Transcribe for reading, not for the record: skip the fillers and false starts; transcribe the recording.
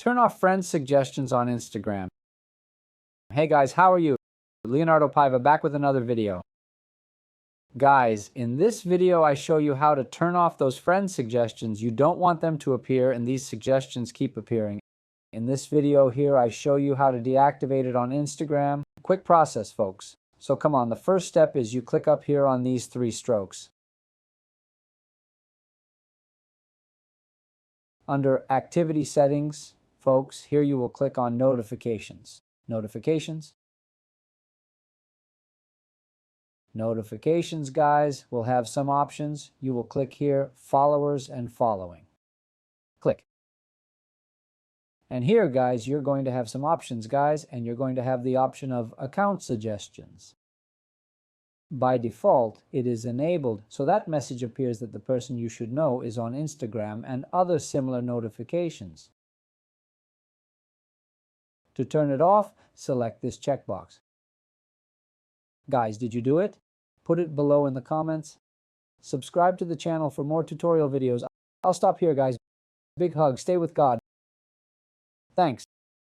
Turn off friend suggestions on Instagram. Hey guys, how are you? Leonardo Paiva back with another video. Guys, in this video I show you how to turn off those friend suggestions. You don't want them to appear and these suggestions keep appearing. In this video here I show you how to deactivate it on Instagram. Quick process, folks. So come on, the first step is you click up here on these three strokes. Under Activity Settings, folks, here you will click on Notifications. Notifications. Notifications, guys, will have some options. You will click here, Followers and Following. Click. And here, guys, you're going to have some options, guys, and you're going to have the option of Account Suggestions. By default, it is enabled, so that message appears that the person you should know is on Instagram and other similar notifications. To turn it off, select this checkbox. Guys, did you do it? Put it below in the comments. Subscribe to the channel for more tutorial videos. I'll stop here, guys. Big hug. Stay with God. Thanks.